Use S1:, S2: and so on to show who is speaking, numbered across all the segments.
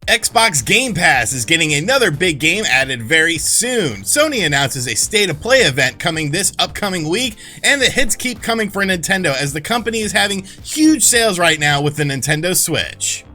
S1: Xbox Game Pass is getting another big game added very soon. Sony announces a State of Play event coming this upcoming week, and the hits keep coming for Nintendo as the company is having huge sales right now with the Nintendo Switch.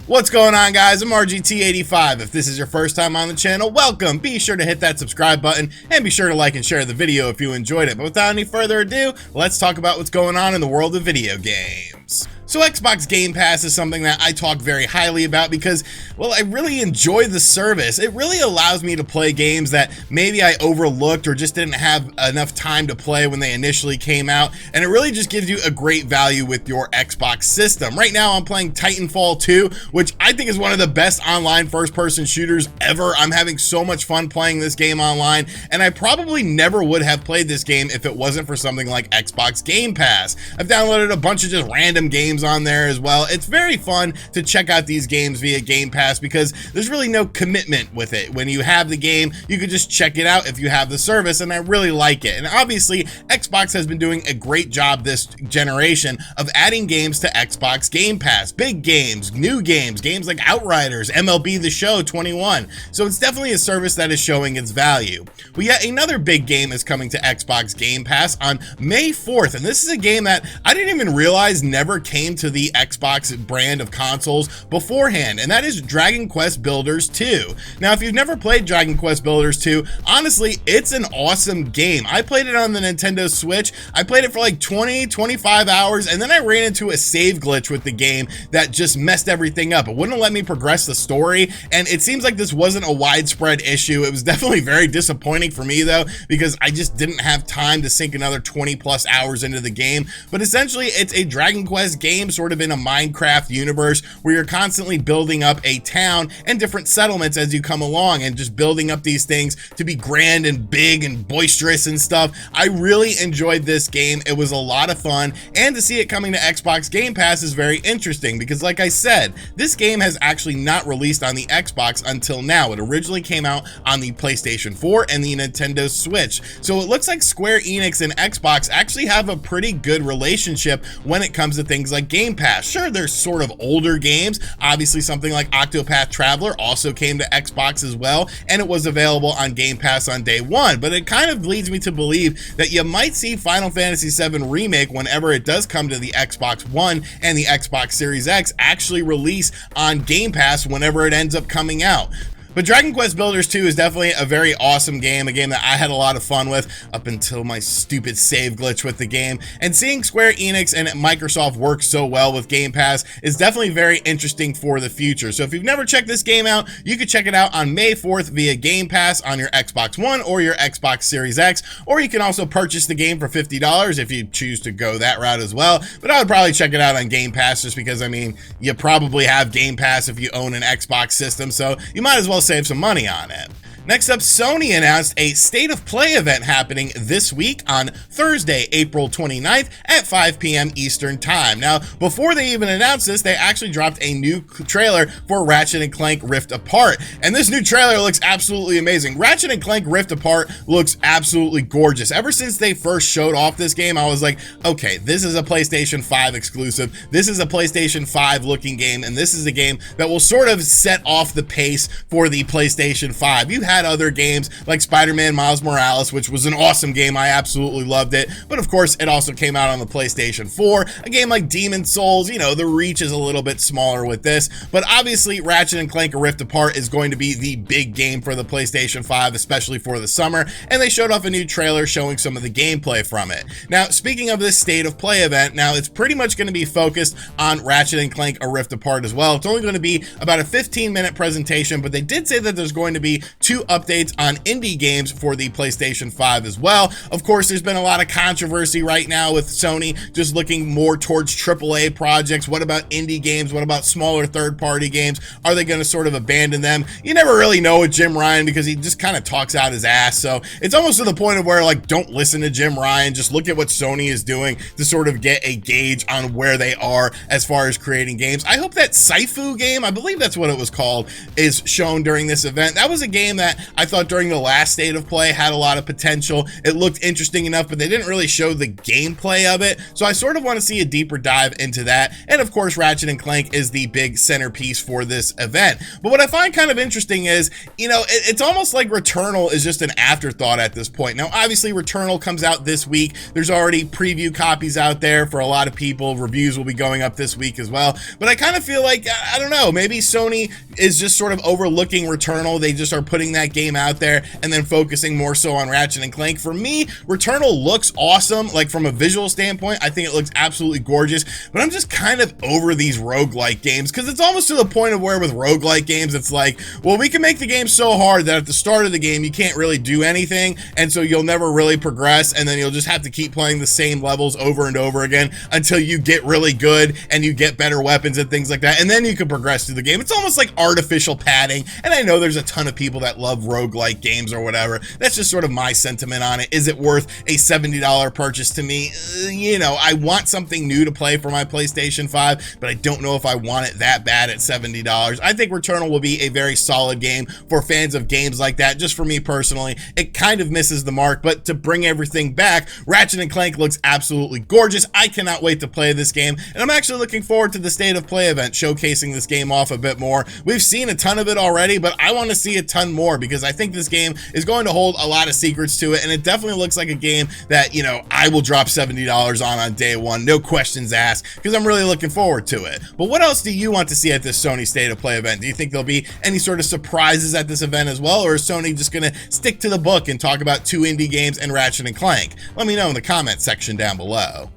S1: What's going on, guys? I'm RGT85. If this is your first time on the channel, welcome. Be sure to hit that subscribe button and be sure to like and share the video if you enjoyed it. But without any further ado, let's talk about what's going on in the world of video games. So Xbox Game Pass is something that I talk very highly about because, well, I really enjoy the service. It really allows me to play games that maybe I overlooked or just didn't have enough time to play when they initially came out, and it really just gives you a great value with your Xbox system. Right now I'm playing Titanfall 2, which I think is one of the best online first-person shooters ever. I'm having so much fun playing this game online, and I probably never would have played this game if it wasn't for something like Xbox Game Pass. I've downloaded a bunch of just random games on there as well. It's very fun to check out these games via Game Pass because there's really no commitment with it. When you have the game, you can just check it out if you have the service, and I really like it. And obviously, Xbox has been doing a great job this generation of adding games to Xbox Game Pass. Big games, new games, games like Outriders, MLB The Show 21. So it's definitely a service that is showing its value. Well, yet another big game is coming to Xbox Game Pass on May 4th, and this is a game that I didn't even realize never came to the Xbox brand of consoles beforehand, and that is Dragon Quest Builders 2. Now, if you've never played Dragon Quest Builders 2, honestly, it's an awesome game. I played it on the Nintendo Switch. I played it for like 20-25 hours, and then I ran into a save glitch with the game that just messed everything up. It wouldn't let me progress the story, and it seems like this wasn't a widespread issue. It was definitely very disappointing for me, though, because I just didn't have time to sink another 20+ hours into the game. But essentially, it's a Dragon Quest game sort of in a Minecraft universe where you're constantly building up a town and different settlements as you come along and just building up these things to be grand and big and boisterous and stuff. I really enjoyed this game. It was a lot of fun, and to see it coming to Xbox Game Pass is very interesting because, like I said, this game has actually not released on the Xbox until now. It originally came out on the PlayStation 4 and the Nintendo Switch. So it looks like Square-Enix and Xbox actually have a pretty good relationship when it comes to things like Game Pass. Sure, there's sort of older games. Obviously, something like Octopath Traveler also came to Xbox as well, and it was available on Game Pass on day one. But it kind of leads me to believe that you might see Final Fantasy VII Remake, whenever it does come to the Xbox One and the Xbox Series X, actually release on Game Pass whenever it ends up coming out. But Dragon Quest Builders 2 is definitely a very awesome game, a game that I had a lot of fun with up until my stupid save glitch with the game. And seeing Square Enix and Microsoft work so well with Game Pass is definitely very interesting for the future. So if you've never checked this game out, you can check it out on May 4th via Game Pass on your Xbox One or your Xbox Series X, or you can also purchase the game for $50 if you choose to go that route as well. But I would probably check it out on Game Pass just because, I mean, you probably have Game Pass if you own an Xbox system, so you might as well save some money on it. Next up, Sony announced a State of Play event happening this week on Thursday, April 29th at 5 p.m. Eastern Time. Now, before they even announced this, they actually dropped a new trailer for Ratchet and Clank Rift Apart. And this new trailer looks absolutely amazing. Ratchet and Clank Rift Apart looks absolutely gorgeous. Ever since they first showed off this game, I was like, okay, this is a PlayStation 5 exclusive. This is a PlayStation 5 looking game, and this is a game that will sort of set off the pace for the PlayStation 5. You had other games like Spider-Man Miles Morales, which was an awesome game. I absolutely loved it. But of course, it also came out on the PlayStation 4. A game like Demon's Souls, you know, the reach is a little bit smaller with this. But obviously, Ratchet and Clank Rift Apart is going to be the big game for the PlayStation 5, especially for the summer. And they showed off a new trailer showing some of the gameplay from it. Now, speaking of this State of Play event, now it's pretty much going to be focused on Ratchet and Clank Rift Apart as well. It's only going to be about a 15-minute presentation, but they did say that there's going to be 2 updates on indie games for the PlayStation 5 as well. Of course, there's been a lot of controversy right now with Sony just looking more towards AAA projects. What about indie games? What about smaller third-party games? Are they going to sort of abandon them? You never really know with Jim Ryan because he just kind of talks out his ass. So it's almost to the point of where, like, don't listen to Jim Ryan. Just look at what Sony is doing to sort of get a gauge on where they are as far as creating games. I hope that Saifu game, I believe that's what it was called, is shown during this event. That was a game game that I thought during the last State of Play had a lot of potential. It looked interesting enough, but they didn't really show the gameplay of it. So I sort of want to see a deeper dive into that. And of course, Ratchet and Clank is the big centerpiece for this event. But what I find kind of interesting is, you know, it's almost like Returnal is just an afterthought at this point. Now, obviously, Returnal comes out this week. There's already preview copies out there for a lot of people. Reviews will be going up this week as well. But I kind of feel like, I don't know, maybe Sony is just sort of overlooking Returnal. They just are putting that game out there and then focusing more so on Ratchet and Clank. For me, Returnal looks awesome. Like from a visual standpoint, I think it looks absolutely gorgeous, but I'm just kind of over these roguelike games because it's almost to the point of where with roguelike games, it's like, well, we can make the game so hard that at the start of the game, you can't really do anything. And so you'll never really progress. And then you'll just have to keep playing the same levels over and over again until you get really good and you get better weapons and things like that. And then you can progress through the game. It's almost like artificial padding. And I know there's a ton of people that love roguelike games or whatever. That's just sort of my sentiment on it. Is it worth a $70 purchase to me? You know, I want something new to play for my PlayStation 5, but I don't know if I want it that bad at $70. I think Returnal will be a very solid game for fans of games like that. Just for me personally, it kind of misses the mark, but to bring everything back, Ratchet and Clank looks absolutely gorgeous. I cannot wait to play this game, and I'm actually looking forward to the State of Play event showcasing this game off a bit more. We've seen a ton of it already, but I want to see a ton more because I think this game is going to hold a lot of secrets to it, and it definitely looks like a game that, you know, I will drop $70 on day one, no questions asked, because I'm really looking forward to it. But what else do you want to see at this Sony State of Play event? Do you think there'll be any sort of surprises at this event as well, or is Sony just going to stick to the book and talk about 2 indie games and Ratchet and Clank? Let me know in the comment section down below.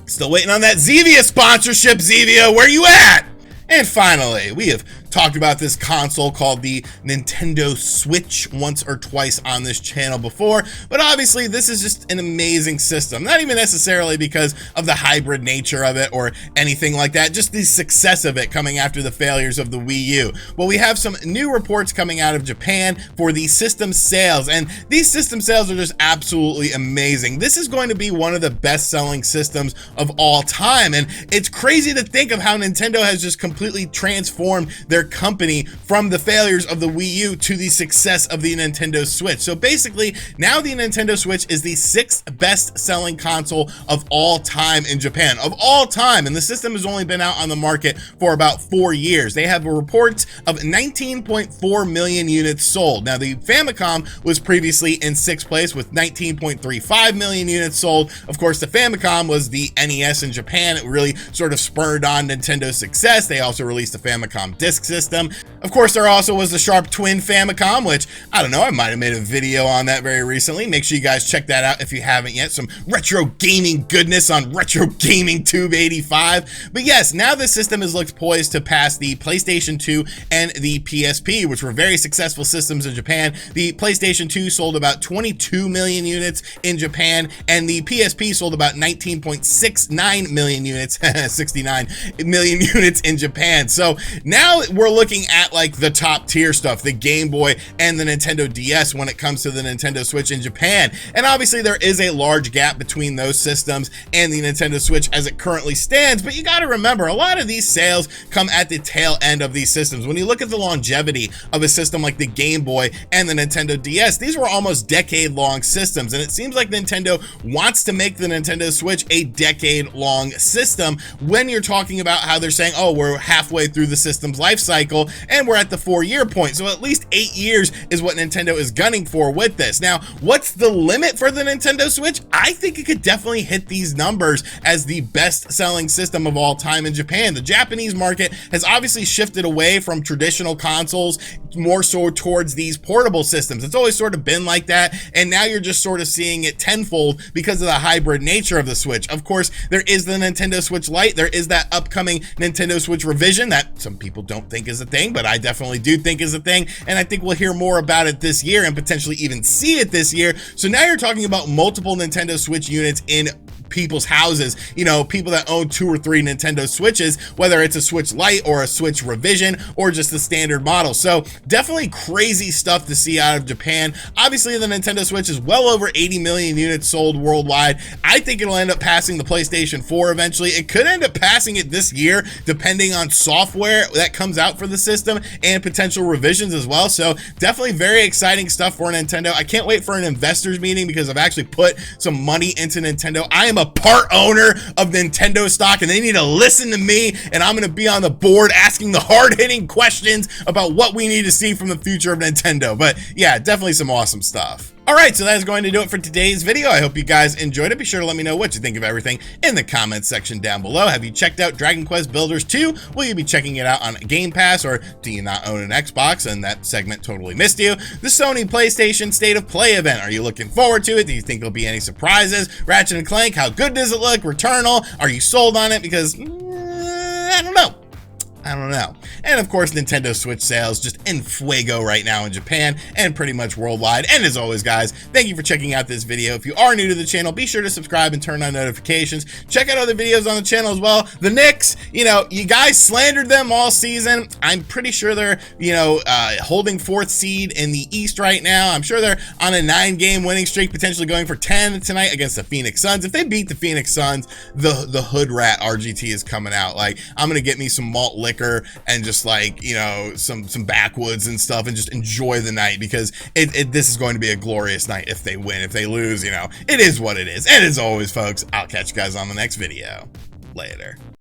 S1: Still waiting on that Zevia sponsorship, Zevia, where you at? And finally, we have talked about this console called the Nintendo Switch once or twice on this channel before, but obviously this is just an amazing system. Not even necessarily because of the hybrid nature of it or anything like that, just the success of it coming after the failures of the Wii U. Well, we have some new reports coming out of Japan for the system sales, and these system sales are just absolutely amazing. This is going to be one of the best-selling systems of all time, and it's crazy to think of how Nintendo has just completely transformed their company from the failures of the Wii U to the success of the Nintendo Switch. So basically, now the Nintendo Switch is the 6th best-selling console of all time in Japan, of all time, and the system has only been out on the market for about 4 years. They have reports of 19.4 million units sold. Now, the Famicom was previously in 6th place with 19.35 million units sold. Of course, the Famicom was the NES in Japan. It really sort of spurred on Nintendo's success. They also released the Famicom Disk System. Of course, there also was the Sharp Twin Famicom, which, I don't know, I might have made a video on that very recently. Make sure you guys check that out if you haven't yet. Some retro gaming goodness on Retro Gaming Tube 85. But yes, now this system is looked poised to pass the PlayStation 2 and the PSP, which were very successful systems in Japan. The PlayStation 2 sold about 22 million units in Japan, and the PSP sold about 19.69 million units, 69 million units in Japan. So now we're looking at like the top tier stuff, the Game Boy and the Nintendo DS when it comes to the Nintendo Switch in Japan. And obviously there is a large gap between those systems and the Nintendo Switch as it currently stands, but you got to remember, a lot of these sales come at the tail end of these systems. When you look at the longevity of a system like the Game Boy and the Nintendo DS, these were almost decade-long systems, and it seems like Nintendo wants to make the Nintendo Switch a decade-long system when you're talking about how they're saying, oh, we're halfway through the system's life cycle and we're at the 4-year point. So at least 8 years is what Nintendo is gunning for with this. Now, what's the limit for the Nintendo Switch? I think it could definitely hit these numbers as the best-selling system of all time in Japan. The Japanese market has obviously shifted away from traditional consoles more so towards these portable systems. It's always sort of been like that, and now you're just sort of seeing it tenfold because of the hybrid nature of the Switch. Of course, there is the Nintendo Switch Lite. There is that upcoming Nintendo Switch revision that some people don't think is a thing, but I definitely do think is a thing, and I think we'll hear more about it this year and potentially even see it this year. So now you're talking about multiple Nintendo Switch units in people's houses, you know, people that own 2 or 3 Nintendo Switches, whether it's a Switch Lite or a Switch Revision or just the standard model. So definitely crazy stuff to see out of Japan. Obviously the Nintendo Switch is well over 80 million units sold worldwide. I think it'll end up passing the PlayStation 4 eventually. It could end up passing it this year, depending on software that comes out for the system and potential revisions as well. So definitely very exciting stuff for Nintendo. I can't wait for an investors meeting because I've actually put some money into Nintendo. I am a part owner of Nintendo stock and they need to listen to me, and I'm going to be on the board asking the hard-hitting questions about what we need to see from the future of Nintendo. But yeah, definitely some awesome stuff. All right, so that is going to do it for today's video. I hope you guys enjoyed it. Be sure to let me know what you think of everything in the comments section down below. Have you checked out Dragon Quest Builders 2? Will you be checking it out on Game Pass, or do you not own an Xbox and that segment totally missed you? The Sony PlayStation State of Play event, are you looking forward to it? Do you think there'll be any surprises? Ratchet and Clank, how good does it look? Returnal, are you sold on it? Because I don't know. And of course, Nintendo Switch sales just en fuego right now in Japan and pretty much worldwide. And as always, guys, thank you for checking out this video. If you are new to the channel, be sure to subscribe and turn on notifications. Check out other videos on the channel as well. The Knicks, you know, you guys slandered them all season. I'm pretty sure they're, you know, holding 4th seed in the East right now. I'm sure they're on a 9-game winning streak, potentially going for 10 tonight against the Phoenix Suns. If they beat the Phoenix Suns, the hood rat RGT is coming out. Like, I'm gonna get me some malt liquor and just, like, you know, some backwoods and stuff and just enjoy the night, because this is going to be a glorious night if they win. If they lose, you know, it is what it is. And as always, folks, I'll catch you guys on the next video. Later.